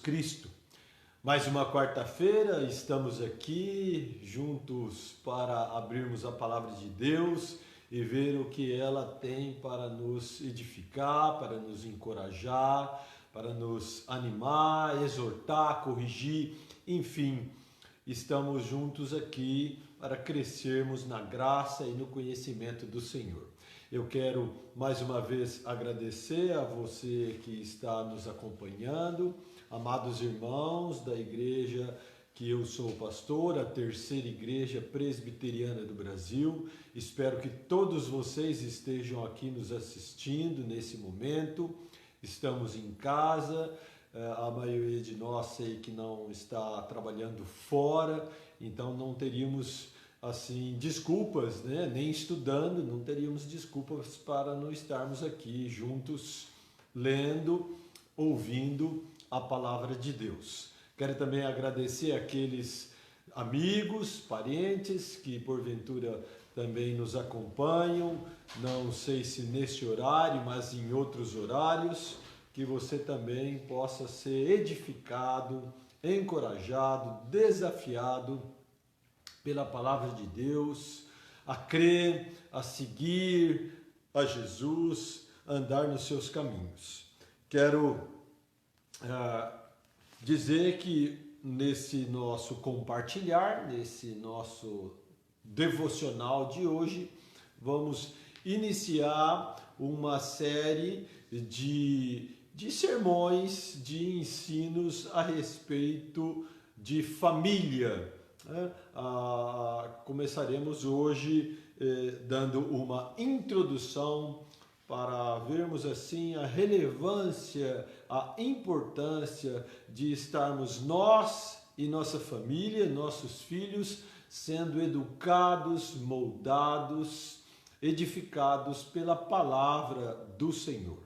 Cristo. Mais uma quarta-feira, estamos aqui juntos para abrirmos a palavra de Deus e ver o que ela tem para nos edificar, para nos encorajar, para nos animar, exortar, corrigir, enfim, estamos juntos aqui para crescermos na graça e no conhecimento do Senhor. Eu quero mais uma vez agradecer a você que está nos acompanhando, amados irmãos da igreja que eu sou pastor, a terceira igreja presbiteriana do Brasil. Espero que todos vocês estejam aqui nos assistindo nesse momento. Estamos em casa, a maioria de nós sei que não está trabalhando fora, então não teríamos assim desculpas, né? Nem estudando, não teríamos desculpas para não estarmos aqui juntos lendo, ouvindo a palavra de Deus. Quero também agradecer aqueles amigos, parentes que porventura também nos acompanham, não sei se neste horário, mas em outros horários, que você também possa ser edificado, encorajado, desafiado pela palavra de Deus, a crer, a seguir a Jesus, andar nos seus caminhos. Quero dizer que nesse nosso compartilhar, nesse nosso devocional de hoje, vamos iniciar uma série de sermões, de ensinos a respeito de família. Começaremos hoje dando uma introdução para vermos assim a relevância, a importância de estarmos nós e nossa família, nossos filhos, sendo educados, moldados, edificados pela palavra do Senhor.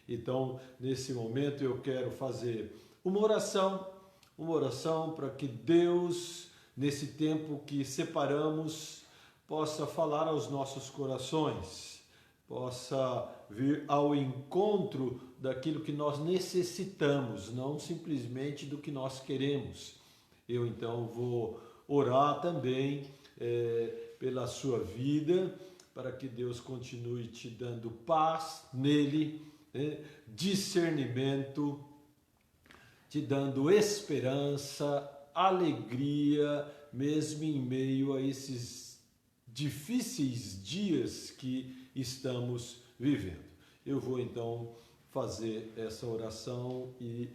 Então, nesse momento eu quero fazer uma oração para que Deus, nesse tempo que separamos, possa falar aos nossos corações, possa vir ao encontro daquilo que nós necessitamos, não simplesmente do que nós queremos. Eu então vou orar também pela sua vida, para que Deus continue te dando paz nele, discernimento, te dando esperança, alegria, mesmo em meio a esses difíceis dias que estamos vivendo. Eu vou então fazer essa oração e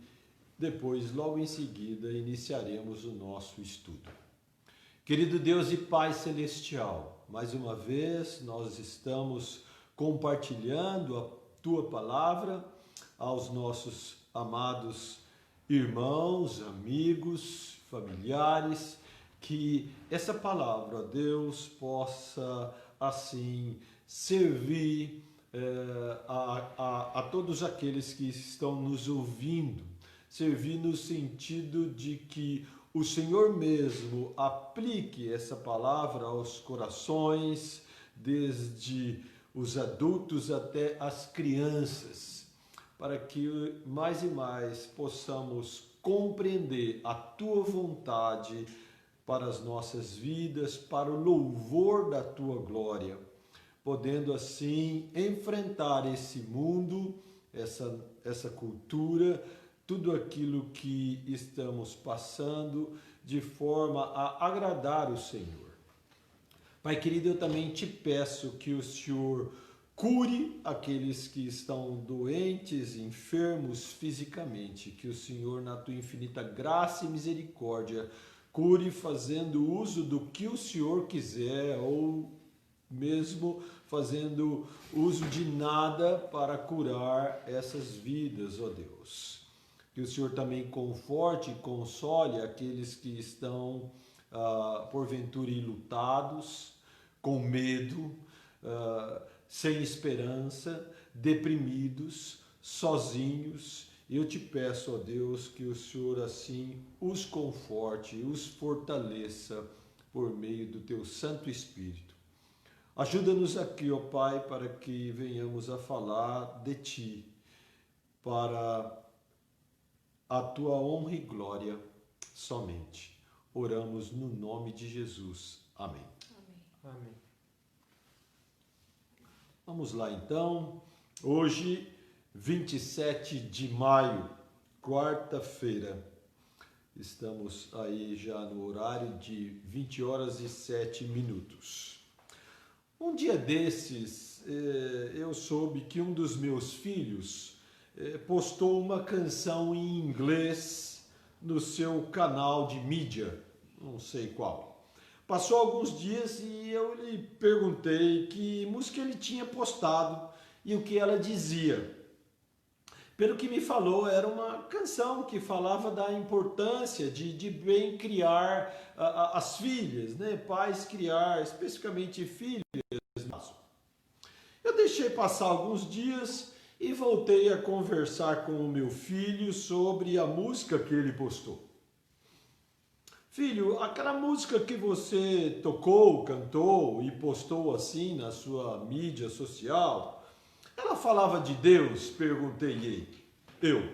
depois, logo em seguida, iniciaremos o nosso estudo. Querido Deus e Pai Celestial, mais uma vez nós estamos compartilhando a Tua Palavra aos nossos amados irmãos, amigos, familiares, que essa palavra, Deus, possa assim servir a todos aqueles que estão nos ouvindo, servir no sentido de que o Senhor mesmo aplique essa palavra aos corações, desde os adultos até as crianças, para que mais e mais possamos compreender a Tua vontade para as nossas vidas, para o louvor da Tua glória, podendo assim enfrentar esse mundo, essa cultura, tudo aquilo que estamos passando, de forma a agradar o Senhor. Pai querido, eu também te peço que o Senhor cure aqueles que estão doentes, enfermos fisicamente, que o Senhor, na tua infinita graça e misericórdia, cure fazendo uso do que o Senhor quiser, ou mesmo fazendo uso de nada para curar essas vidas, ó Deus. Que o Senhor também conforte e console aqueles que estão, porventura, enlutados, com medo, sem esperança, deprimidos, sozinhos. Eu te peço, ó Deus, que o Senhor assim os conforte, os fortaleça por meio do teu Santo Espírito. Ajuda-nos aqui, ó Pai, para que venhamos a falar de ti, para a tua honra e glória somente. Oramos no nome de Jesus. Amém. Amém. Vamos lá então. Hoje, 27 de maio, quarta-feira. Estamos aí já no horário de 20 horas e 7 minutos. Um dia desses, eu soube que um dos meus filhos postou uma canção em inglês no seu canal de mídia, não sei qual. Passou alguns dias e eu lhe perguntei que música ele tinha postado e o que ela dizia. Pelo que me falou, era uma canção que falava da importância de bem criar as filhas, né? Pais criar, especificamente filhas. Eu deixei passar alguns dias e voltei a conversar com o meu filho sobre a música que ele postou. Filho, aquela música que você tocou, cantou e postou assim na sua mídia social, ela falava de Deus? Perguntei eu.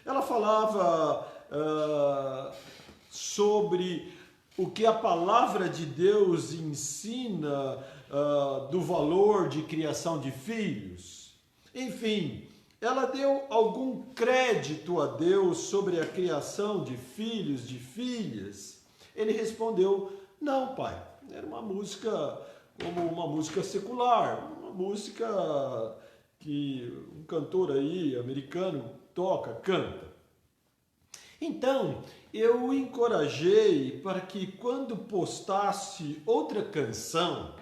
Ela falava sobre o que a palavra de Deus ensina do valor de criação de filhos. Enfim, ela deu algum crédito a Deus sobre a criação de filhos, de filhas? Ele respondeu, não, pai, era uma música como uma música secular, uma música que um cantor aí americano toca, canta. Então, eu o encorajei para que quando postasse outra canção,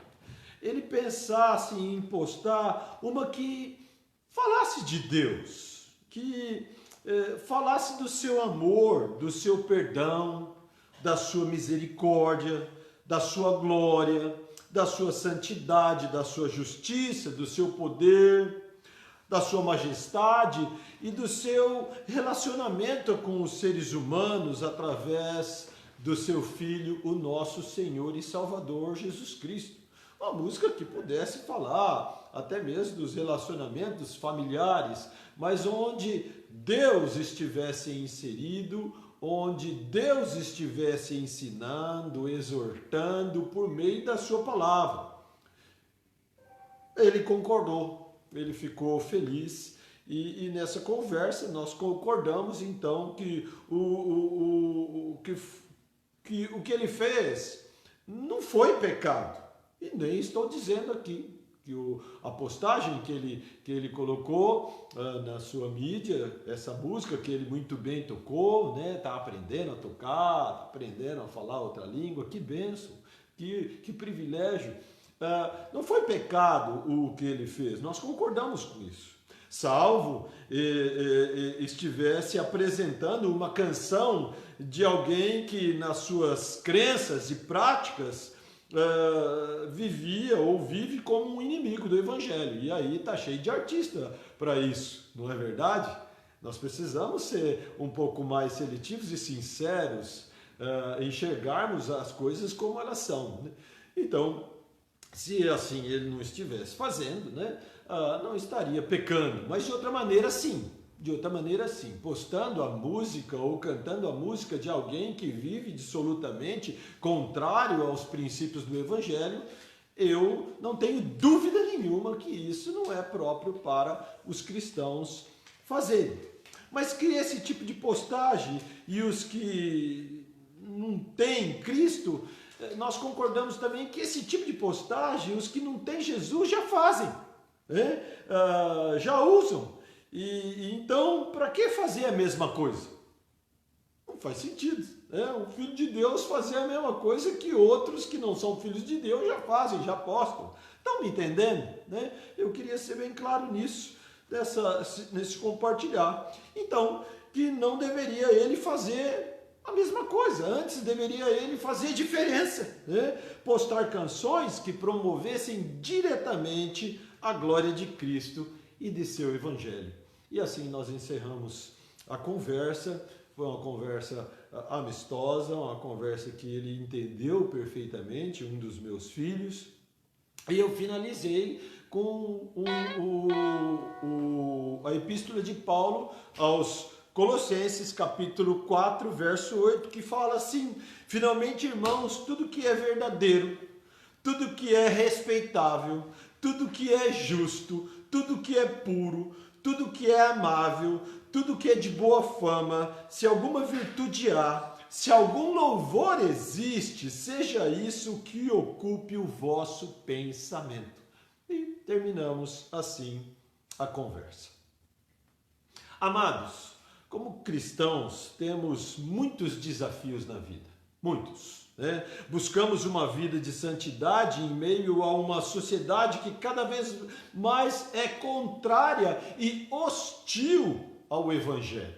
ele pensasse em postar uma que falasse de Deus, que falasse do seu amor, do seu perdão, da sua misericórdia, da sua glória, da sua santidade, da sua justiça, do seu poder, da sua majestade e do seu relacionamento com os seres humanos através do seu Filho, o nosso Senhor e Salvador Jesus Cristo. Uma música que pudesse falar até mesmo dos relacionamentos familiares, mas onde Deus estivesse inserido, onde Deus estivesse ensinando, exortando por meio da sua palavra. Ele concordou, ele ficou feliz e nessa conversa nós concordamos então que o que ele fez não foi pecado. E nem estou dizendo aqui que a postagem que ele colocou na sua mídia, essa música que ele muito bem tocou, né? Está aprendendo a tocar, está aprendendo a falar outra língua, que bênção, que privilégio. Não foi pecado o que ele fez, nós concordamos com isso. Salvo estivesse apresentando uma canção de alguém que nas suas crenças e práticas vivia ou vive como um inimigo do Evangelho. E aí está cheio de artista para isso, não é verdade? Nós precisamos ser um pouco mais seletivos e sinceros, enxergarmos as coisas como elas são, né? Então, se assim ele não estivesse fazendo, né, não estaria pecando, mas de outra maneira sim. De outra maneira, sim, postando a música ou cantando a música de alguém que vive dissolutamente contrário aos princípios do Evangelho, eu não tenho dúvida nenhuma que isso não é próprio para os cristãos fazerem. Mas que esse tipo de postagem e os que não têm Cristo, nós concordamos também que esse tipo de postagem, os que não têm Jesus já fazem, né? Já usam. E então, para que fazer a mesma coisa? Não faz sentido, né? O Filho de Deus fazer a mesma coisa que outros que não são filhos de Deus já fazem, já postam. Estão me entendendo? Né? Eu queria ser bem claro nisso, nesse compartilhar. Então, que não deveria ele fazer a mesma coisa, antes deveria ele fazer diferença, né? Postar canções que promovessem diretamente a glória de Cristo e de seu Evangelho. E assim nós encerramos a conversa. Foi uma conversa amistosa, uma conversa que ele entendeu perfeitamente, um dos meus filhos. E eu finalizei com a epístola de Paulo aos Colossenses capítulo 4, verso 8, que fala assim: finalmente, irmãos, tudo que é verdadeiro, tudo que é respeitável, tudo que é justo, tudo que é puro, tudo que é amável, tudo que é de boa fama, se alguma virtude há, se algum louvor existe, seja isso que ocupe o vosso pensamento. E terminamos assim a conversa. Amados, como cristãos, temos muitos desafios na vida, muitos. Buscamos uma vida de santidade em meio a uma sociedade que cada vez mais é contrária e hostil ao Evangelho.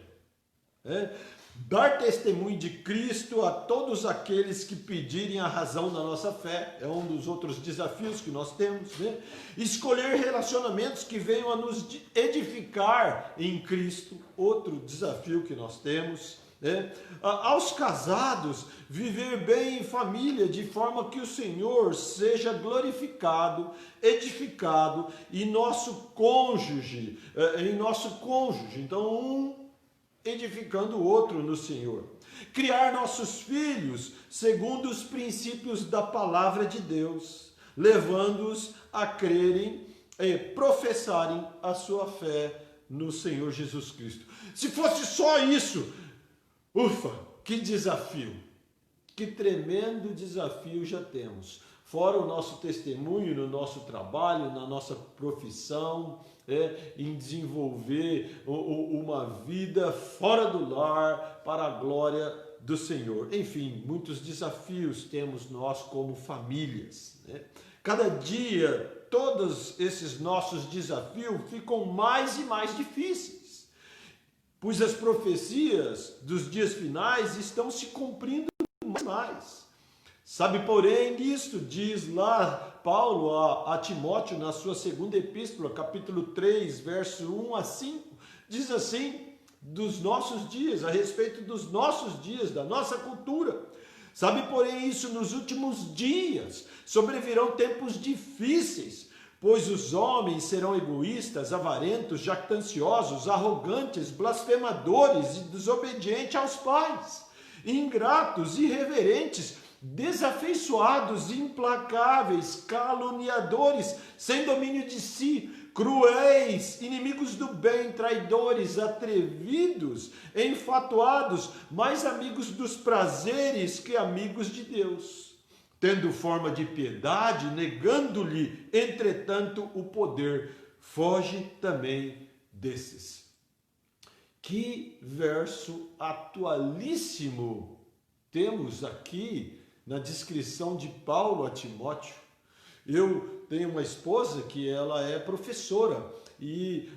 Dar testemunho de Cristo a todos aqueles que pedirem a razão da nossa fé é um dos outros desafios que nós temos. Escolher relacionamentos que venham a nos edificar em Cristo, outro desafio que nós temos. Aos casados, viver bem em família, de forma que o Senhor seja glorificado, edificado em nosso cônjuge, então edificando o outro no Senhor. Criar nossos filhos segundo os princípios da palavra de Deus, levando-os a crerem e professarem a sua fé no Senhor Jesus Cristo. Se fosse só isso, ufa, que desafio, que tremendo desafio já temos. Fora o nosso testemunho no nosso trabalho, na nossa profissão, em desenvolver uma vida fora do lar para a glória do Senhor. Enfim, muitos desafios temos nós como famílias. Cada dia, todos esses nossos desafios ficam mais e mais difíceis, pois as profecias dos dias finais estão se cumprindo mais. Sabe, porém, isto diz lá Paulo a Timóteo na sua segunda epístola, capítulo 3, verso 1 a 5, diz assim, dos nossos dias, a respeito dos nossos dias, da nossa cultura. Sabe, porém, isso nos últimos dias sobrevirão tempos difíceis, pois os homens serão egoístas, avarentos, jactanciosos, arrogantes, blasfemadores e desobedientes aos pais, ingratos, irreverentes, desafeiçoados, implacáveis, caluniadores, sem domínio de si, cruéis, inimigos do bem, traidores, atrevidos, enfatuados, mais amigos dos prazeres que amigos de Deus, tendo forma de piedade, negando-lhe, entretanto, o poder. Foge também desses. Que verso atualíssimo temos aqui na descrição de Paulo a Timóteo. Eu tenho uma esposa que ela é professora e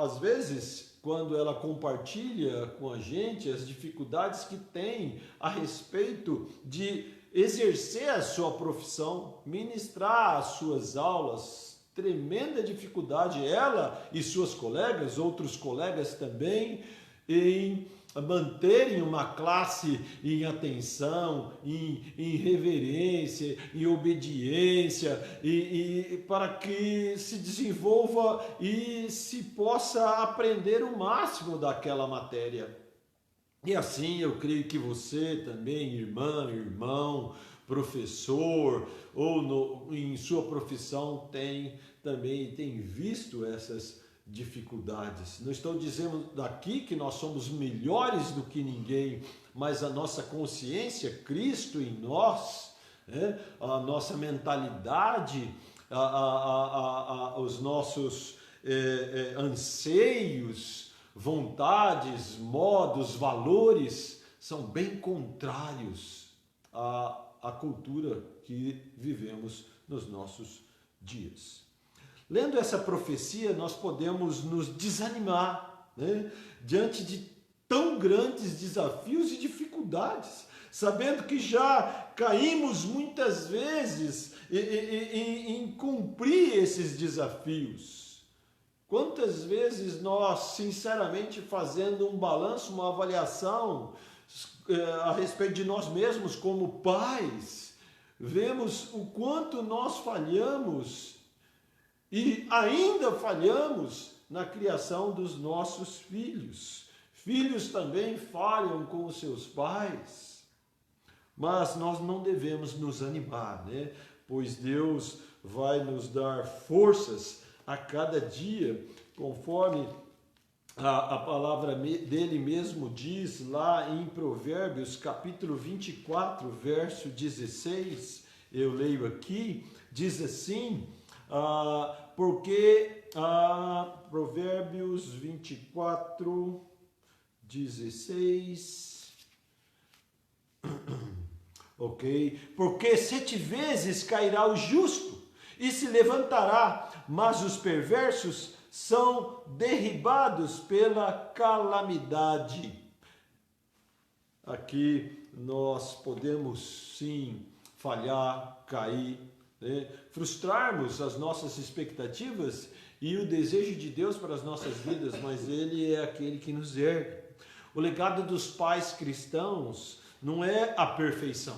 às vezes quando ela compartilha com a gente as dificuldades que tem a respeito de exercer a sua profissão, ministrar as suas aulas, tremenda dificuldade, ela e suas colegas, outros colegas também, em manterem uma classe em atenção, em reverência, em obediência, e para que se desenvolva e se possa aprender o máximo daquela matéria. E assim eu creio que você também, irmã, irmão, professor, ou em sua profissão tem visto essas dificuldades. Não estou dizendo daqui que nós somos melhores do que ninguém, mas a nossa consciência, Cristo em nós, a nossa mentalidade, os nossos anseios, vontades, modos, valores, são bem contrários à cultura que vivemos nos nossos dias. Lendo essa profecia, nós podemos nos desanimar, diante de tão grandes desafios e dificuldades, sabendo que já caímos muitas vezes em cumprir esses desafios. Quantas vezes nós, sinceramente, fazendo um balanço, uma avaliação a respeito de nós mesmos como pais, vemos o quanto nós falhamos e ainda falhamos na criação dos nossos filhos. Filhos também falham com os seus pais, mas nós não devemos nos animar, né? Pois Deus vai nos dar forças a cada dia, conforme a palavra dele mesmo diz lá em Provérbios, capítulo 24, verso 16, eu leio aqui, diz assim, Provérbios 24, 16, ok? Porque 7 vezes cairá o justo e se levantará, mas os perversos são derribados pela calamidade. Aqui nós podemos sim falhar, cair, né? Frustrarmos as nossas expectativas e o desejo de Deus para as nossas vidas, mas Ele é aquele que nos ergue. O legado dos pais cristãos não é a perfeição.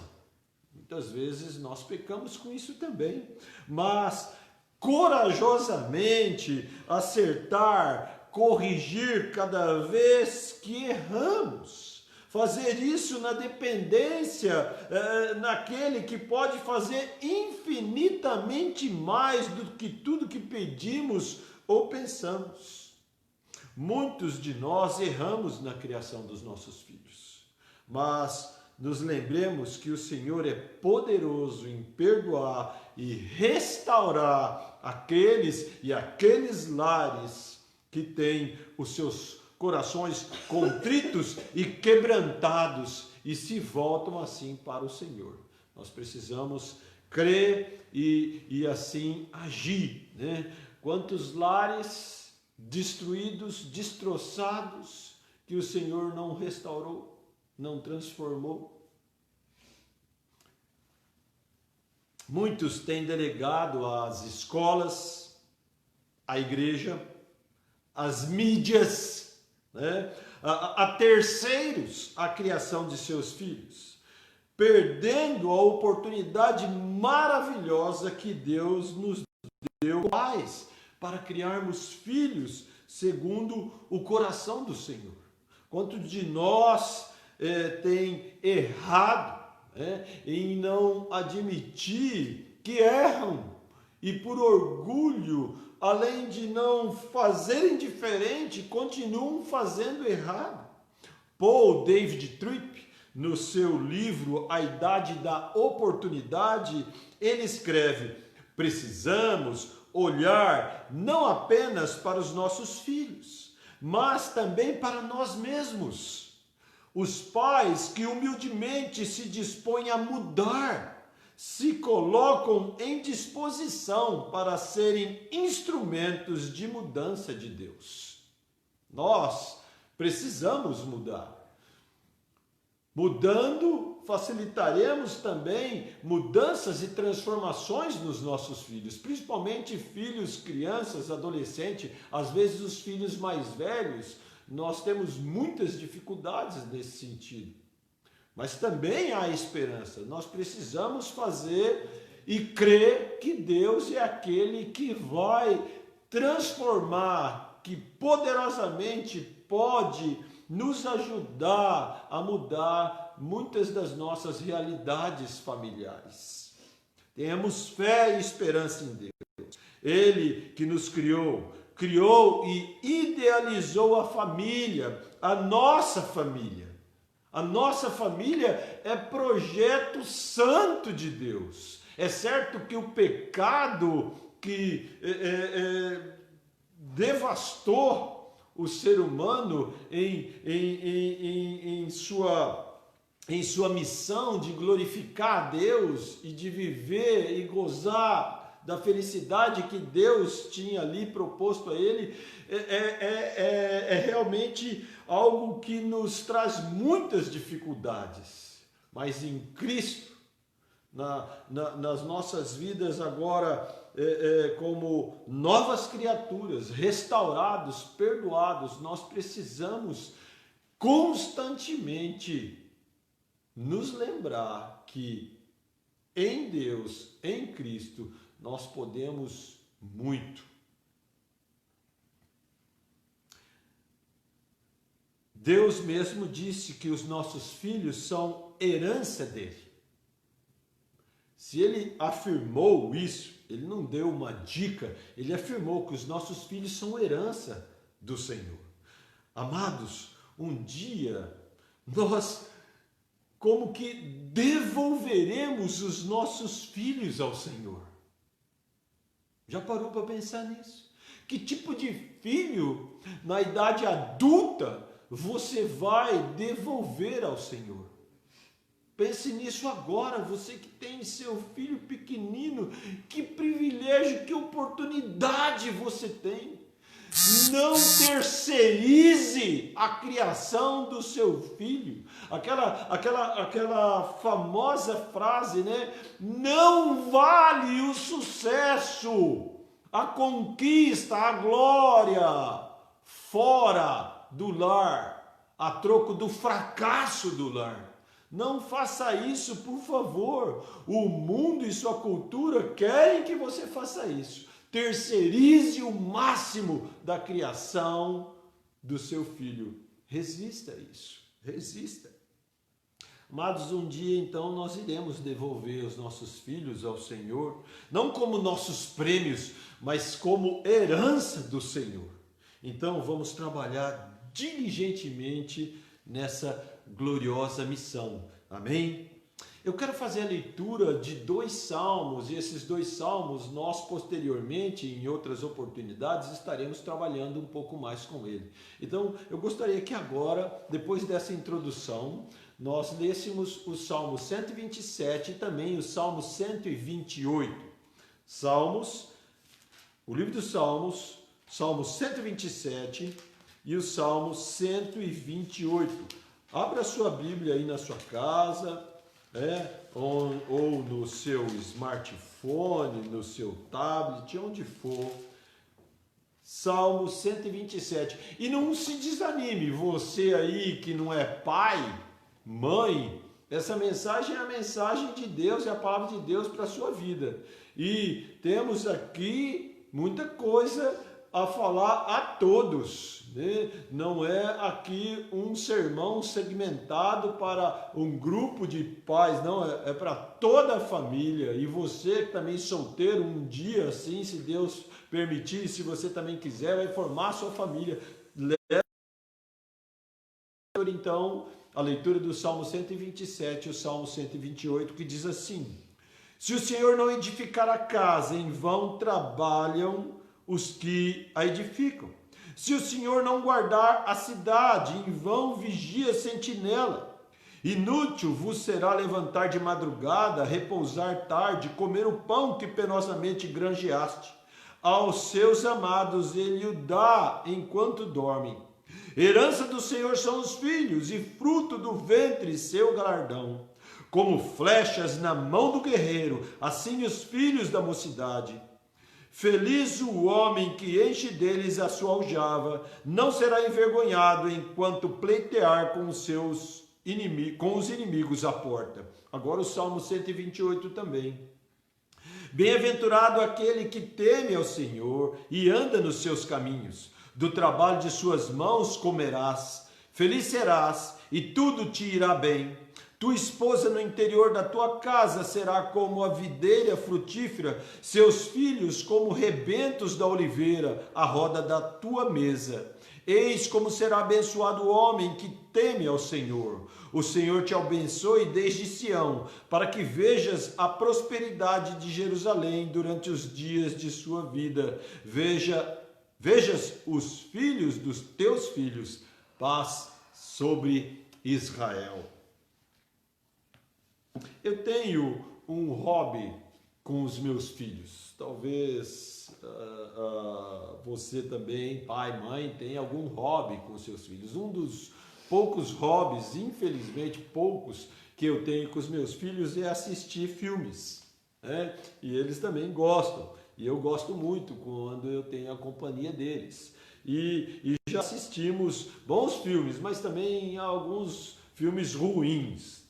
Muitas vezes nós pecamos com isso também, mas corajosamente acertar, corrigir cada vez que erramos, fazer isso na dependência naquele que pode fazer infinitamente mais do que tudo que pedimos ou pensamos. Muitos de nós erramos na criação dos nossos filhos, mas nos lembremos que o Senhor é poderoso em perdoar e restaurar aqueles lares que têm os seus corações contritos e quebrantados e se voltam assim para o Senhor. Nós precisamos crer e assim agir, né? Quantos lares destruídos, destroçados, que o Senhor não restaurou, não transformou. Muitos têm delegado às escolas, à igreja, às mídias, né? a terceiros a criação de seus filhos, perdendo a oportunidade maravilhosa que Deus nos deu, pais, para criarmos filhos segundo o coração do Senhor. Quanto de nós tem errado em não admitir que erram e por orgulho, além de não fazerem diferente, continuam fazendo errado. Paul David Tripp, no seu livro A Idade da Oportunidade, ele escreve: precisamos olhar não apenas para os nossos filhos, mas também para nós mesmos. Os pais que humildemente se dispõem a mudar, se colocam em disposição para serem instrumentos de mudança de Deus. Nós precisamos mudar. Mudando, facilitaremos também mudanças e transformações nos nossos filhos, principalmente filhos, crianças, adolescentes, às vezes os filhos mais velhos. Nós temos muitas dificuldades nesse sentido, mas também há esperança. Nós precisamos fazer e crer que Deus é aquele que vai transformar, que poderosamente pode nos ajudar a mudar muitas das nossas realidades familiares. Temos fé e esperança em Deus. Ele que nos criou e idealizou a família, a nossa família. A nossa família é projeto santo de Deus. É certo que o pecado que devastou o ser humano em sua missão de glorificar a Deus e de viver e gozar da felicidade que Deus tinha ali proposto a ele, é realmente algo que nos traz muitas dificuldades. Mas em Cristo, nas nossas vidas agora, como novas criaturas, restaurados, perdoados, nós precisamos constantemente nos lembrar que em Deus, em Cristo, nós podemos muito. Deus mesmo disse que os nossos filhos são herança dele. Se ele afirmou isso, ele não deu uma dica, ele afirmou que os nossos filhos são herança do Senhor. Amados, um dia nós como que devolveremos os nossos filhos ao Senhor. Já parou para pensar nisso? Que tipo de filho na idade adulta você vai devolver ao Senhor? Pense nisso agora, você que tem seu filho pequenino, que privilégio, que oportunidade você tem. Não terceirize a criação do seu filho. Aquela famosa frase, né? Não vale o sucesso, a conquista, a glória fora do lar, a troco do fracasso do lar. Não faça isso, por favor. O mundo e sua cultura querem que você faça isso. Terceirize o máximo da criação do seu filho. Resista a isso. Resista. Amados, um dia então nós iremos devolver os nossos filhos ao Senhor, não como nossos prêmios, mas como herança do Senhor. Então vamos trabalhar diligentemente nessa gloriosa missão. Amém? Eu quero fazer a leitura de 2 salmos, e esses 2 salmos nós posteriormente, em outras oportunidades, estaremos trabalhando um pouco mais com ele. Então, eu gostaria que agora, depois dessa introdução, nós lêssemos o Salmo 127 e também o Salmo 128. Salmos, o livro dos Salmos, Salmo 127 e o Salmo 128. Abra a sua Bíblia aí na sua casa, ou no seu smartphone, no seu tablet, onde for. Salmo 127. E não se desanime, você aí que não é pai, mãe, essa mensagem é a mensagem de Deus, é a palavra de Deus para a sua vida. E temos aqui muita coisa a falar a todos, né? Não é aqui um sermão segmentado para um grupo de pais, não, é para toda a família. E você também solteiro, um dia assim, se Deus permitir, se você também quiser, vai formar a sua família. Então, a leitura do Salmo 127 e o Salmo 128, que diz assim: se o Senhor não edificar a casa, em vão trabalham os que a edificam. Se o Senhor não guardar a cidade, em vão vigia a sentinela. Inútil vos será levantar de madrugada, repousar tarde, comer o pão que penosamente granjeaste. Aos seus amados ele o dá enquanto dormem. Herança do Senhor são os filhos, e fruto do ventre seu galardão. Como flechas na mão do guerreiro, assim os filhos da mocidade. Feliz o homem que enche deles a sua aljava, não será envergonhado enquanto pleitear com os inimigos à porta. Agora o Salmo 128 também. Bem-aventurado aquele que teme ao Senhor e anda nos seus caminhos. Do trabalho de suas mãos comerás, feliz serás e tudo te irá bem. Tua esposa no interior da tua casa será como a videira frutífera, seus filhos como rebentos da oliveira, à roda da tua mesa. Eis como será abençoado o homem que teme ao Senhor. O Senhor te abençoe desde Sião, para que vejas a prosperidade de Jerusalém durante os dias de sua vida. Vejas os filhos dos teus filhos, paz sobre Israel. Eu tenho um hobby com os meus filhos. Talvez você também, pai, mãe, tenha algum hobby com os seus filhos. Um dos poucos hobbies, infelizmente poucos, que eu tenho com os meus filhos é assistir filmes, né? E eles também gostam. E eu gosto muito quando eu tenho a companhia deles. E já assistimos bons filmes, mas também alguns filmes ruins.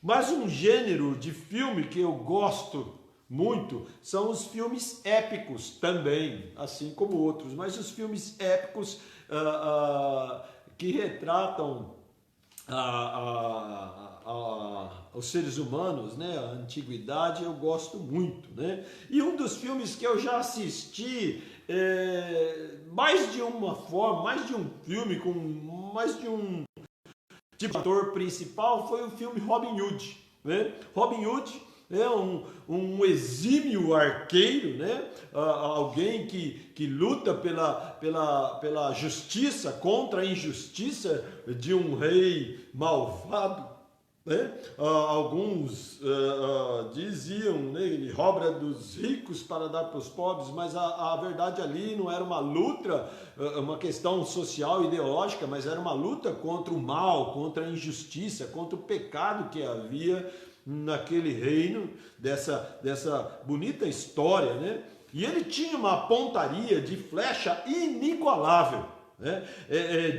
Mas um gênero de filme que eu gosto muito são os filmes épicos também, assim como outros. Mas os filmes épicos que retratam os seres humanos, né? A antiguidade eu gosto muito, né? E um dos filmes que eu já assisti mais de uma forma, mais de um filme com mais de um tipo de ator principal foi o filme Robin Hood, né? Robin Hood é um exímio arqueiro, né? Alguém que luta pela justiça, contra a injustiça de um rei malvado, né? Alguns diziam, né, ele rouba dos ricos para dar para os pobres, mas a verdade ali não era uma luta, uma questão social, ideológica, mas era uma luta contra o mal, contra a injustiça, contra o pecado que havia naquele reino, dessa bonita história, né? E ele tinha uma pontaria de flecha inigualável, né?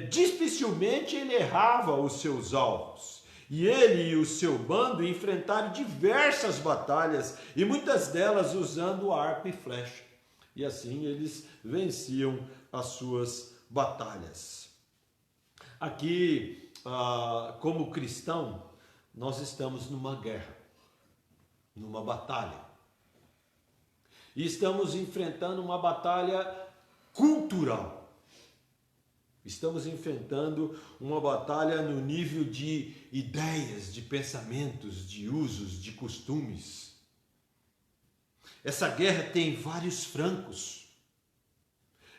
Dificilmente ele errava os seus alvos. E ele e o seu bando enfrentaram diversas batalhas, e muitas delas usando arco e flecha. E assim eles venciam as suas batalhas. Aqui, como cristão, nós estamos numa guerra, numa batalha. E estamos enfrentando uma batalha cultural. Estamos enfrentando uma batalha no nível de ideias, de pensamentos, de usos, de costumes. Essa guerra tem vários francos.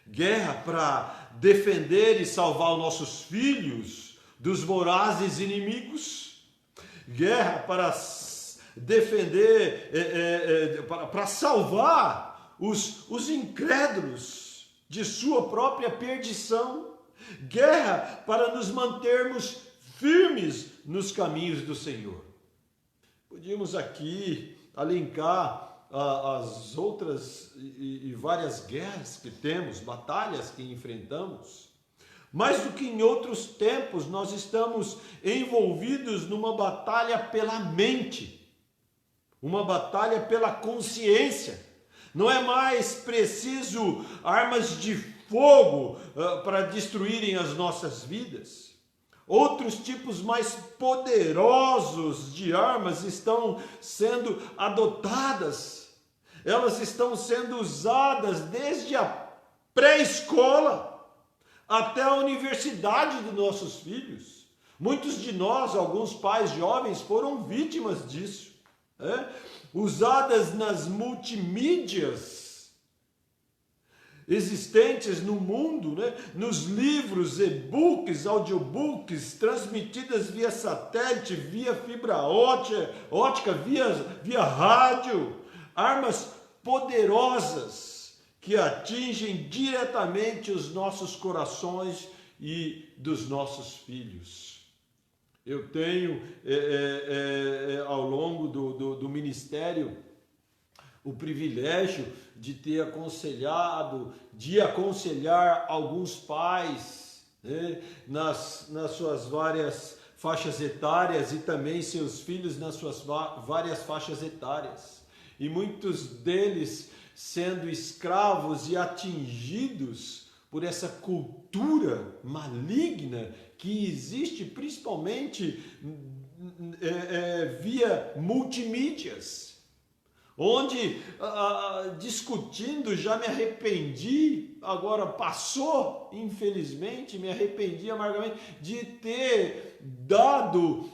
Guerra para defender e salvar os nossos filhos dos vorazes inimigos. Guerra para defender, para salvar os incrédulos de sua própria perdição. Guerra para nos mantermos firmes nos caminhos do Senhor. Podíamos aqui alencar as outras e várias guerras que temos, batalhas que enfrentamos. Mais do que em outros tempos, nós estamos envolvidos numa batalha pela mente, uma batalha pela consciência. Não é mais preciso armas de fogo para destruírem as nossas vidas. Outros tipos mais poderosos de armas estão sendo adotadas. Elas estão sendo usadas desde a pré-escola até a universidade dos nossos filhos. Muitos de nós, alguns pais jovens, foram vítimas disso. Usadas nas multimídias existentes no mundo, né? Nos livros, e-books, audiobooks, transmitidas via satélite, via fibra ótica, via rádio. Armas poderosas que atingem diretamente os nossos corações e dos nossos filhos. Eu tenho, ao longo do ministério, o privilégio de ter aconselhar alguns pais, né, nas suas várias faixas etárias, e também seus filhos nas suas várias faixas etárias. E muitos deles sendo escravos e atingidos por essa cultura maligna que existe principalmente via multimídias, onde discutindo já me arrependi, agora passou, infelizmente, me arrependi amargamente de ter dado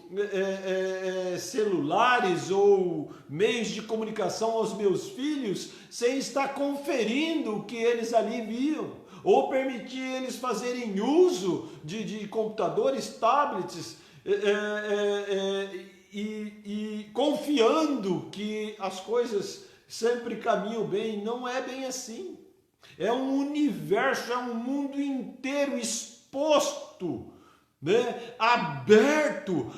celulares ou meios de comunicação aos meus filhos sem estar conferindo o que eles ali viam, ou permitir eles fazerem uso de computadores, tablets, e confiando que as coisas sempre caminham bem. Não é bem assim. É um universo, é um mundo inteiro exposto, né, aberto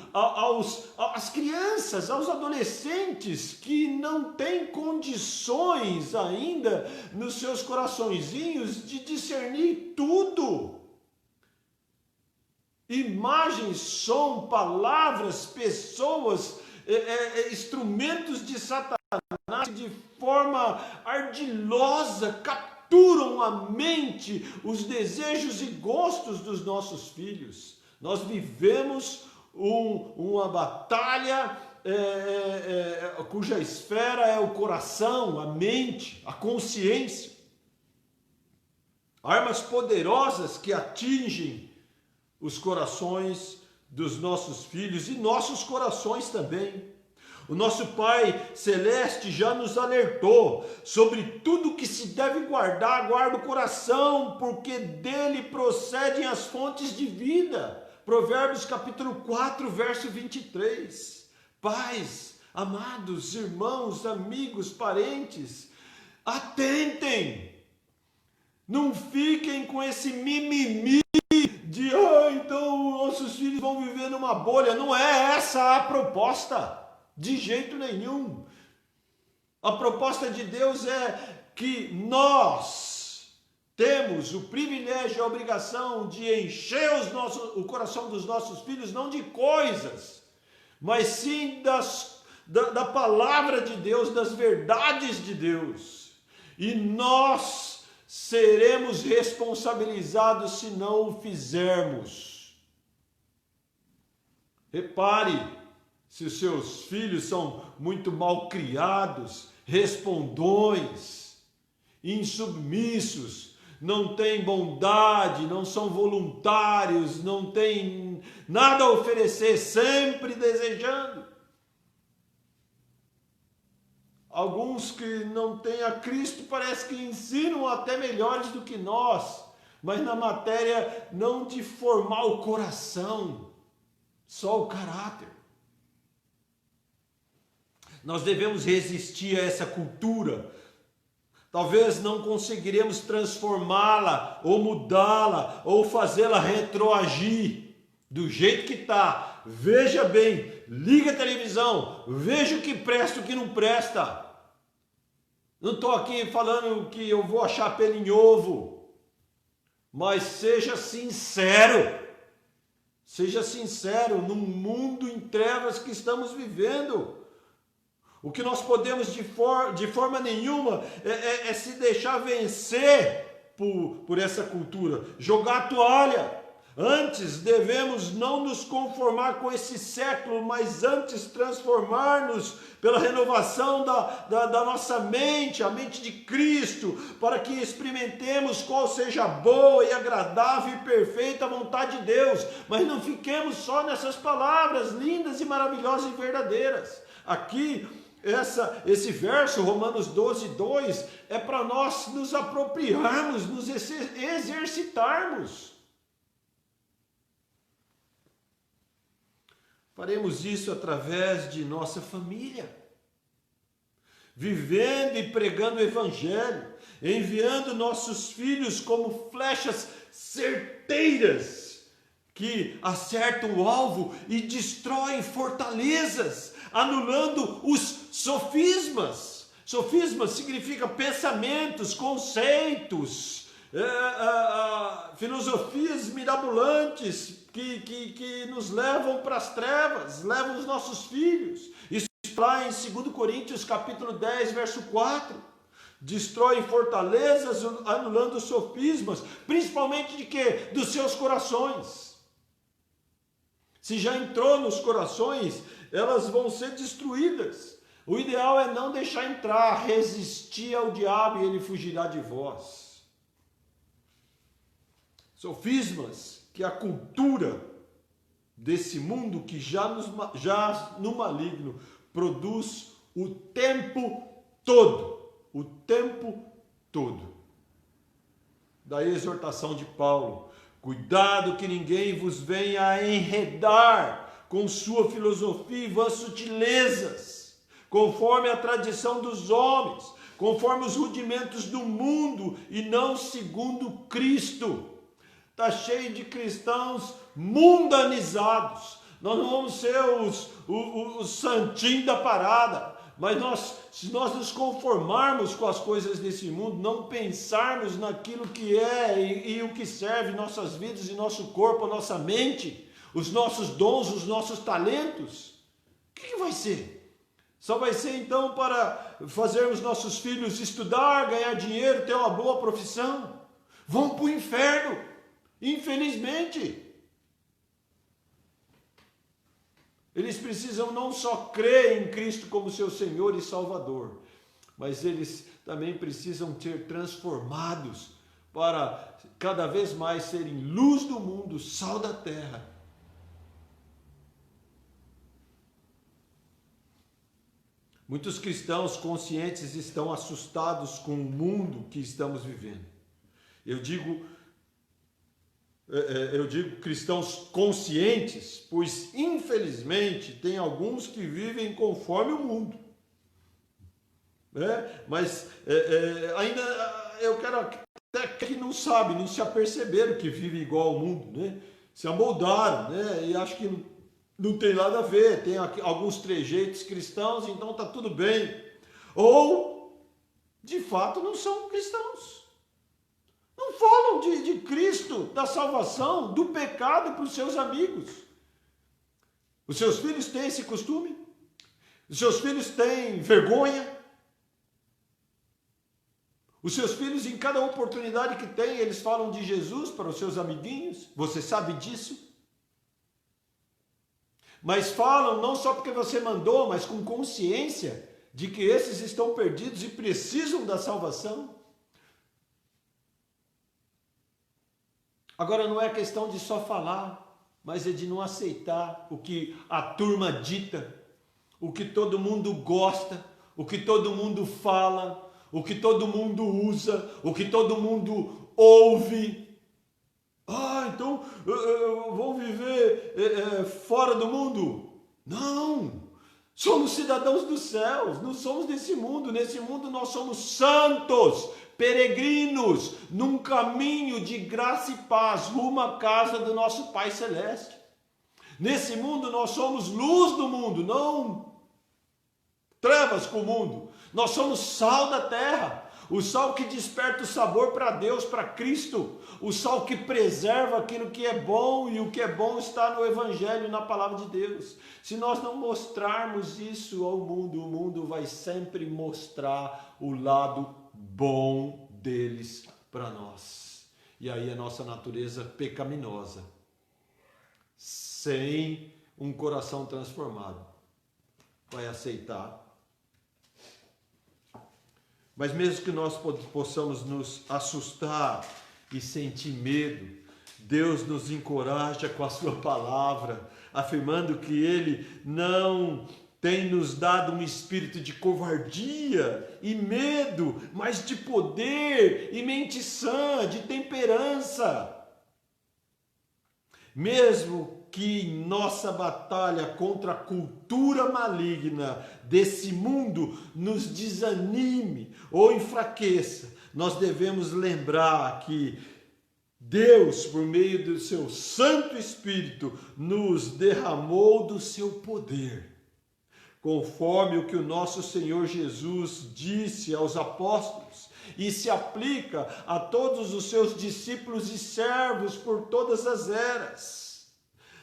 às crianças, aos adolescentes que não têm condições ainda nos seus coraçõezinhos de discernir tudo. Imagens, som, palavras, pessoas, instrumentos de Satanás de forma ardilosa, capturam a mente, os desejos e gostos dos nossos filhos. Nós vivemos uma batalha cuja esfera é o coração, a mente, a consciência. Armas poderosas que atingem os corações dos nossos filhos e nossos corações também. O nosso Pai Celeste já nos alertou sobre tudo que se deve guardar, guarda o coração, porque dele procedem as fontes de vida. Provérbios capítulo 4, verso 23. Pais, amados, irmãos, amigos, parentes, atentem, não fiquem com esse mimimi de, então nossos filhos vão viver numa bolha. Não é essa a proposta, de jeito nenhum. A proposta de Deus é que nós temos o privilégio, a obrigação de encher o coração dos nossos filhos, não de coisas, mas sim da palavra de Deus, das verdades de Deus. E nós seremos responsabilizados se não o fizermos. Repare, se os seus filhos são muito mal criados, respondões, insubmissos, não têm bondade, não são voluntários, não têm nada a oferecer, sempre desejando. Alguns que não têm a Cristo parece que ensinam até melhores do que nós, mas na matéria não de formar o coração, só o caráter. Nós devemos resistir a essa cultura. Talvez não conseguiremos transformá-la, ou mudá-la, ou fazê-la retroagir do jeito que está. Veja bem, liga a televisão, veja o que presta e o que não presta. Não estou aqui falando que eu vou achar pelo em ovo, mas seja sincero no mundo em trevas que estamos vivendo. O que nós podemos de forma nenhuma é se deixar vencer por essa cultura, jogar a toalha. Antes devemos não nos conformar com esse século, mas antes transformar-nos pela renovação da nossa mente, a mente de Cristo, para que experimentemos qual seja a boa e agradável e perfeita vontade de Deus. Mas não fiquemos só nessas palavras lindas e maravilhosas e verdadeiras. Aqui, esse verso, Romanos 12, 2, é para nós nos apropriarmos, nos exercitarmos. Faremos isso através de nossa família, vivendo e pregando o Evangelho, enviando nossos filhos como flechas certeiras que acertam o alvo e destroem fortalezas, anulando os sofismas. Sofismas significa pensamentos, conceitos, filosofias mirabolantes que nos levam para as trevas, levam os nossos filhos. Isso lá em 2 Coríntios capítulo 10, verso 4. Destrói fortalezas, anulando os sofismas, principalmente de quê? Dos seus corações. Se já entrou nos corações, elas vão ser destruídas. O ideal é não deixar entrar, resistir ao diabo e ele fugirá de vós. Sofismas, que a cultura desse mundo que já no maligno produz o tempo todo. Daí a exortação de Paulo: cuidado que ninguém vos venha a enredar com sua filosofia e vãs sutilezas, conforme a tradição dos homens, conforme os rudimentos do mundo e não segundo Cristo. Está cheio de cristãos mundanizados. Nós não vamos ser os santinhos da parada, mas se nós nos conformarmos com as coisas desse mundo, não pensarmos naquilo que é e o que serve nossas vidas e nosso corpo, a nossa mente, os nossos dons, os nossos talentos, o que vai ser? Só vai ser então para fazermos nossos filhos estudar, ganhar dinheiro, ter uma boa profissão. Vão para o inferno, infelizmente. Eles precisam não só crer em Cristo como seu Senhor e Salvador, mas eles também precisam ser transformados para cada vez mais serem luz do mundo, sal da terra. Muitos cristãos conscientes estão assustados com o mundo que estamos vivendo. Eu digo cristãos conscientes, pois infelizmente tem alguns que vivem conforme o mundo. Mas ainda eu quero até que não sabem, não se aperceberam que vivem igual ao mundo, né? Se amoldaram, né? E acho que não tem nada a ver, tem alguns trejeitos cristãos, então está tudo bem. Ou, de fato, não são cristãos. Não falam de Cristo, da salvação, do pecado para os seus amigos. Os seus filhos têm esse costume? Os seus filhos têm vergonha? Os seus filhos, em cada oportunidade que têm, eles falam de Jesus para os seus amiguinhos? Você sabe disso? Mas falam não só porque você mandou, mas com consciência de que esses estão perdidos e precisam da salvação. Agora não é questão de só falar, mas é de não aceitar o que a turma dita, o que todo mundo gosta, o que todo mundo fala, o que todo mundo usa, o que todo mundo ouve. Então vão viver fora do mundo? Não! Somos cidadãos dos céus, não somos desse mundo. Nesse mundo nós somos santos, peregrinos, num caminho de graça e paz, rumo à casa do nosso Pai Celeste. Nesse mundo nós somos luz do mundo, não trevas com o mundo. Nós somos sal da terra. O sal que desperta o sabor para Deus, para Cristo. O sal que preserva aquilo que é bom, e o que é bom está no Evangelho, na palavra de Deus. Se nós não mostrarmos isso ao mundo, o mundo vai sempre mostrar o lado bom deles para nós. E aí a nossa natureza pecaminosa, sem um coração transformado, vai aceitar. Mas mesmo que nós possamos nos assustar e sentir medo, Deus nos encoraja com a sua palavra, afirmando que Ele não tem nos dado um espírito de covardia e medo, mas de poder e mente sã, de temperança. Mesmo que nossa batalha contra a cultura maligna desse mundo nos desanime ou enfraqueça, nós devemos lembrar que Deus, por meio do seu Santo Espírito, nos derramou do seu poder, conforme o que o nosso Senhor Jesus disse aos apóstolos, e se aplica a todos os seus discípulos e servos por todas as eras.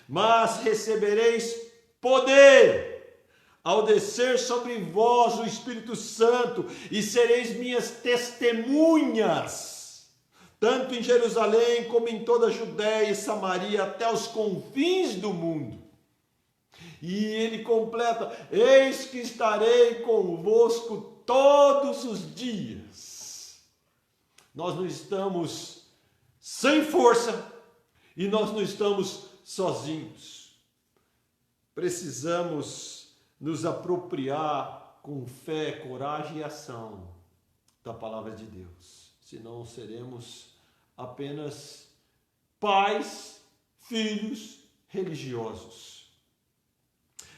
Mas recebereis poder ao descer sobre vós o Espírito Santo, e sereis minhas testemunhas, tanto em Jerusalém como em toda a Judéia e Samaria, até os confins do mundo. E ele completa: eis que estarei convosco todos os dias. Nós não estamos sem força e nós não estamos sozinhos. Precisamos nos apropriar com fé, coragem e ação da palavra de Deus. Senão seremos apenas pais, filhos religiosos.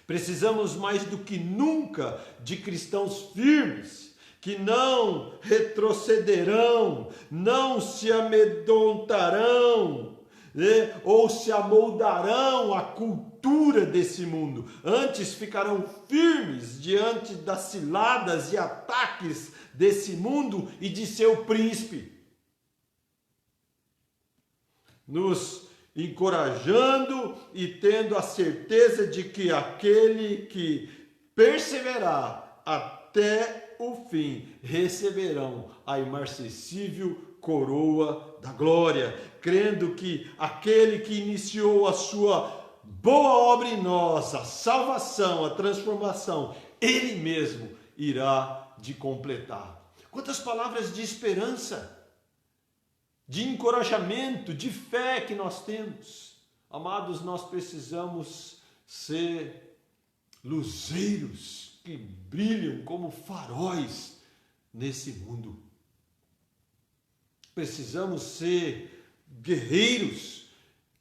Precisamos mais do que nunca de cristãos firmes, que não retrocederão, não se amedrontarão, ou se amoldarão à cultura desse mundo. Antes ficarão firmes diante das ciladas e ataques desse mundo e de seu príncipe, nos encorajando e tendo a certeza de que aquele que perseverar até o fim, receberão a imarcessível coroa da glória, crendo que aquele que iniciou a sua boa obra em nós, a salvação, a transformação, ele mesmo irá de completar. Quantas palavras de esperança, de encorajamento, de fé que nós temos. Amados, nós precisamos ser luzeiros que brilham como faróis nesse mundo. Precisamos ser guerreiros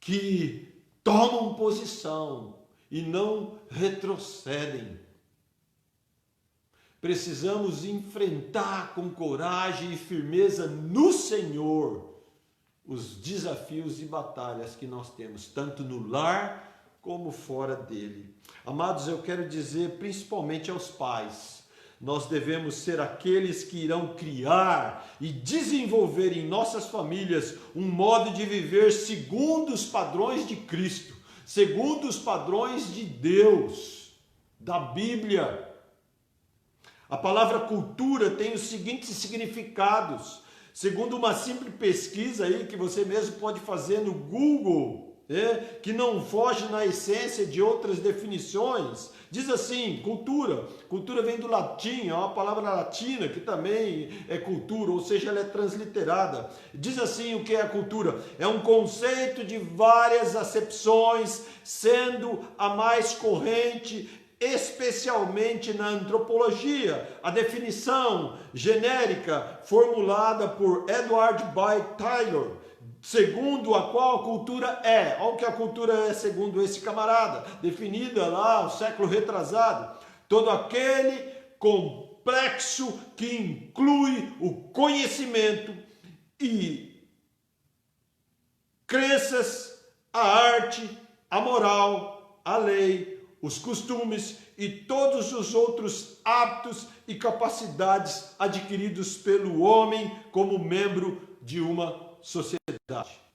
que tomam posição e não retrocedem. Precisamos enfrentar com coragem e firmeza no Senhor os desafios e batalhas que nós temos, tanto no lar como fora dele. Amados, eu quero dizer principalmente aos pais, nós devemos ser aqueles que irão criar e desenvolver em nossas famílias um modo de viver segundo os padrões de Cristo, segundo os padrões de Deus, da Bíblia. A palavra cultura tem os seguintes significados, segundo uma simples pesquisa aí que você mesmo pode fazer no Google, que não foge na essência de outras definições. Diz assim, cultura vem do latim, é uma palavra latina que também é cultura, ou seja, ela é transliterada. Diz assim o que é a cultura: é um conceito de várias acepções, sendo a mais corrente especialmente na antropologia, a definição genérica formulada por Edward B. Taylor, segundo a qual a cultura é. Olha o que a cultura é segundo esse camarada, definida lá no século retrasado: todo aquele complexo que inclui o conhecimento e crenças, a arte, a moral, a lei, os costumes e todos os outros hábitos e capacidades adquiridos pelo homem como membro de uma sociedade.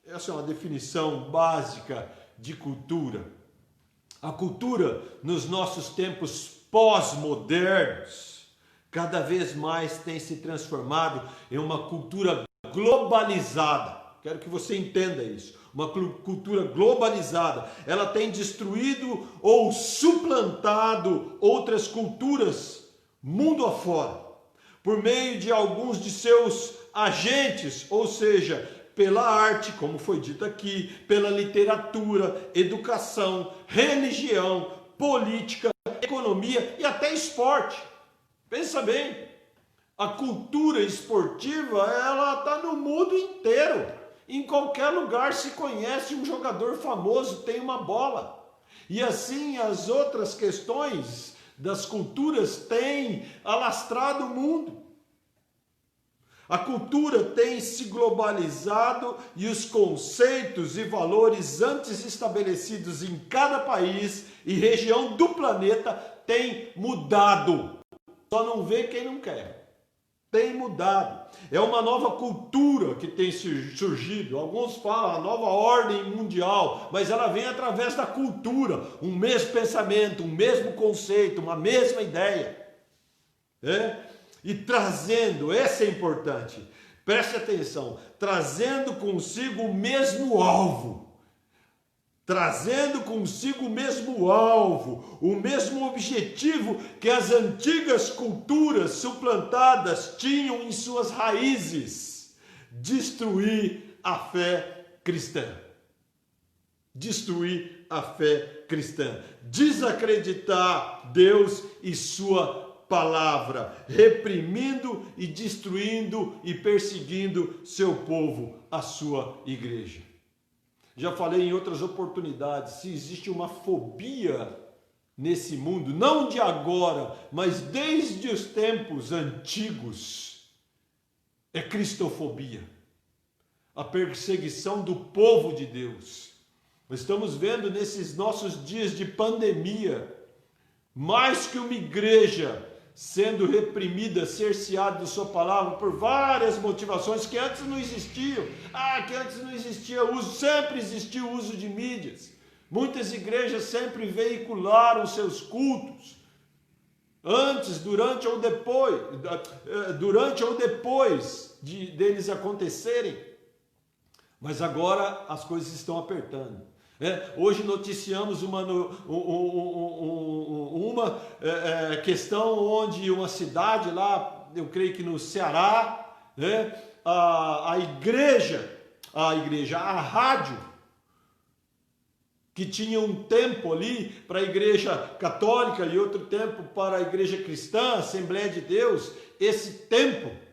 Essa é uma definição básica de cultura. A cultura nos nossos tempos pós-modernos cada vez mais tem se transformado em uma cultura globalizada. Quero que você entenda isso. Uma cultura globalizada, ela tem destruído ou suplantado outras culturas mundo afora, por meio de alguns de seus agentes, ou seja, pela arte, como foi dito aqui, pela literatura, educação, religião, política, economia e até esporte. Pensa bem, a cultura esportiva, ela está no mundo inteiro. Em qualquer lugar se conhece um jogador famoso, tem uma bola. E assim as outras questões das culturas têm alastrado o mundo. A cultura tem se globalizado e os conceitos e valores antes estabelecidos em cada país e região do planeta têm mudado. Só não vê quem não quer. Tem mudado. É uma nova cultura que tem surgido. Alguns falam a nova ordem mundial, mas ela vem através da cultura. Um mesmo pensamento, um mesmo conceito, uma mesma ideia. E trazendo, esse é importante, preste atenção, trazendo consigo o mesmo alvo. Trazendo consigo o mesmo alvo, o mesmo objetivo que as antigas culturas suplantadas tinham em suas raízes: destruir a fé cristã. Destruir a fé cristã. Desacreditar Deus e sua palavra, reprimindo e destruindo e perseguindo seu povo, a sua igreja. Já falei em outras oportunidades, se existe uma fobia nesse mundo, não de agora, mas desde os tempos antigos, é cristofobia, a perseguição do povo de Deus. Estamos vendo nesses nossos dias de pandemia, mais que uma igreja sendo reprimida, cerceada de sua palavra por várias motivações que antes não existiam. Que antes não existia uso, sempre existiu o uso de mídias. Muitas igrejas sempre veicularam seus cultos antes, durante ou depois deles acontecerem. Mas agora as coisas estão apertando. Hoje noticiamos uma questão onde uma cidade lá, eu creio que no Ceará, a rádio, que tinha um tempo ali para a igreja católica e outro tempo para a igreja cristã, Assembleia de Deus, esse tempo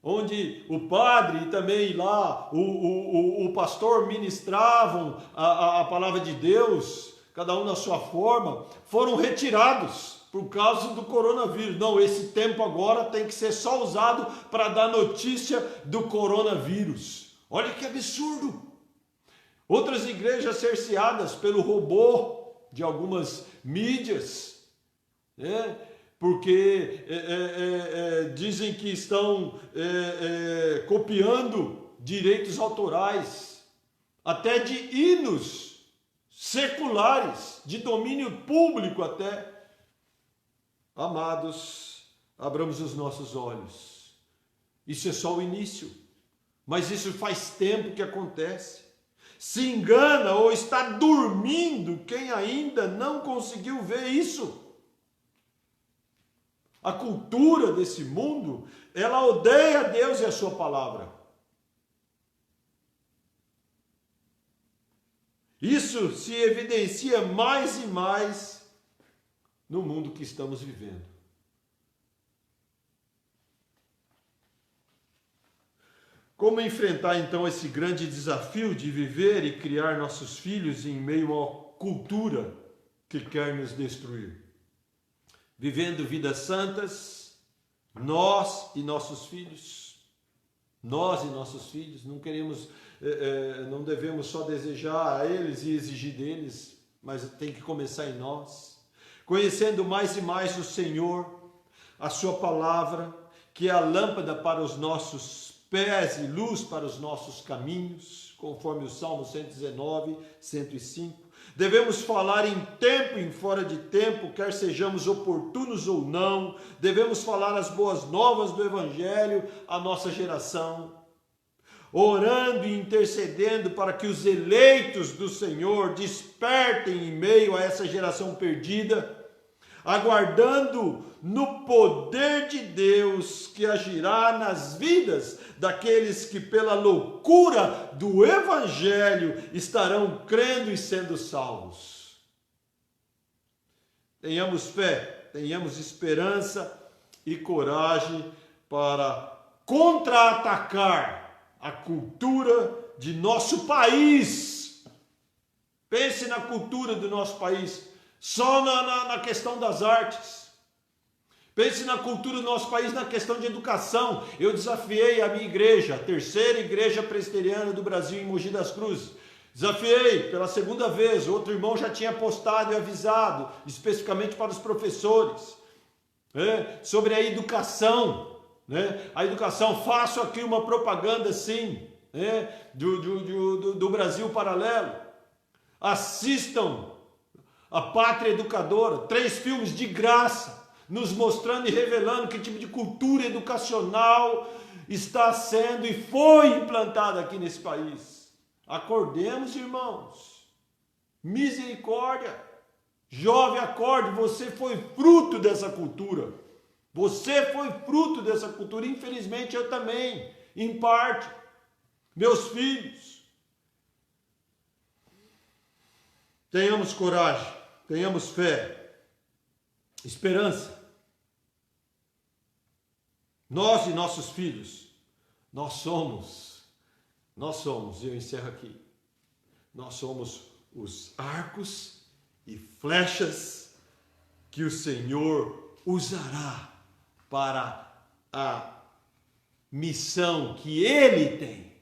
onde o padre e também lá o pastor ministravam a palavra de Deus, cada um na sua forma, foram retirados por causa do coronavírus. Não, esse tempo agora tem que ser só usado para dar notícia do coronavírus. Olha que absurdo! Outras igrejas cerceadas pelo robô de algumas mídias, porque dizem que estão copiando direitos autorais, até de hinos seculares, de domínio público até. Amados, abramos os nossos olhos. Isso é só o início, mas isso faz tempo que acontece. Se engana ou está dormindo quem ainda não conseguiu ver isso. A cultura desse mundo, ela odeia Deus e a sua palavra. Isso se evidencia mais e mais no mundo que estamos vivendo. Como enfrentar então esse grande desafio de viver e criar nossos filhos em meio à cultura que quer nos destruir? Vivendo vidas santas, nós e nossos filhos, não queremos, não devemos só desejar a eles e exigir deles, mas tem que começar em nós, conhecendo mais e mais o Senhor, a sua palavra, que é a lâmpada para os nossos pés e luz para os nossos caminhos, conforme o Salmo 119, 105. Devemos falar em tempo e em fora de tempo, quer sejamos oportunos ou não. Devemos falar as boas novas do Evangelho à nossa geração, orando e intercedendo para que os eleitos do Senhor despertem em meio a essa geração perdida, aguardando no poder de Deus que agirá nas vidas daqueles que pela loucura do Evangelho estarão crendo e sendo salvos. Tenhamos fé, tenhamos esperança e coragem para contra-atacar a cultura de nosso país. Pense na cultura do nosso país, só na questão das artes. Pense na cultura do nosso país, na questão de educação. Eu desafiei a minha igreja, a terceira igreja presbiteriana do Brasil em Mogi das Cruzes. Desafiei pela segunda vez, outro irmão já tinha postado e avisado, especificamente para os professores, sobre a educação. A educação, faço aqui uma propaganda sim, do Brasil Paralelo. Assistam a Pátria Educadora, 3 filmes de graça, nos mostrando e revelando que tipo de cultura educacional está sendo e foi implantada aqui nesse país. Acordemos, irmãos. Misericórdia. Jovem, acorde, você foi fruto dessa cultura. Você foi fruto dessa cultura, infelizmente eu também, em parte. Meus filhos. Tenhamos coragem, tenhamos fé, esperança. Nós e nossos filhos, nós somos, e eu encerro aqui, nós somos os arcos e flechas que o Senhor usará para a missão que Ele tem.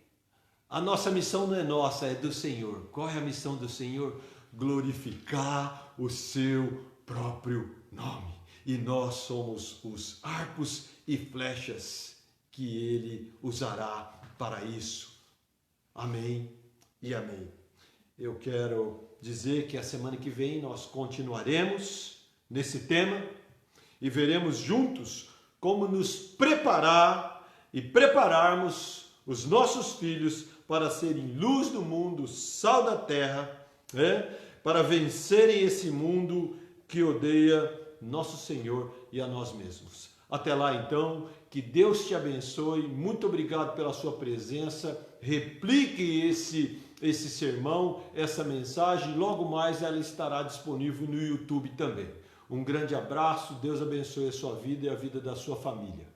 A nossa missão não é nossa, é do Senhor. Qual é a missão do Senhor? Glorificar o seu próprio nome. E nós somos os arcos e flechas que Ele usará para isso. Amém e amém. Eu quero dizer que a semana que vem nós continuaremos nesse tema e veremos juntos como nos preparar e prepararmos os nossos filhos para serem luz do mundo, sal da terra, para vencerem esse mundo que odeia nosso Senhor e a nós mesmos. Até lá então, que Deus te abençoe, muito obrigado pela sua presença, replique esse sermão, essa mensagem, logo mais ela estará disponível no YouTube também. Um grande abraço, Deus abençoe a sua vida e a vida da sua família.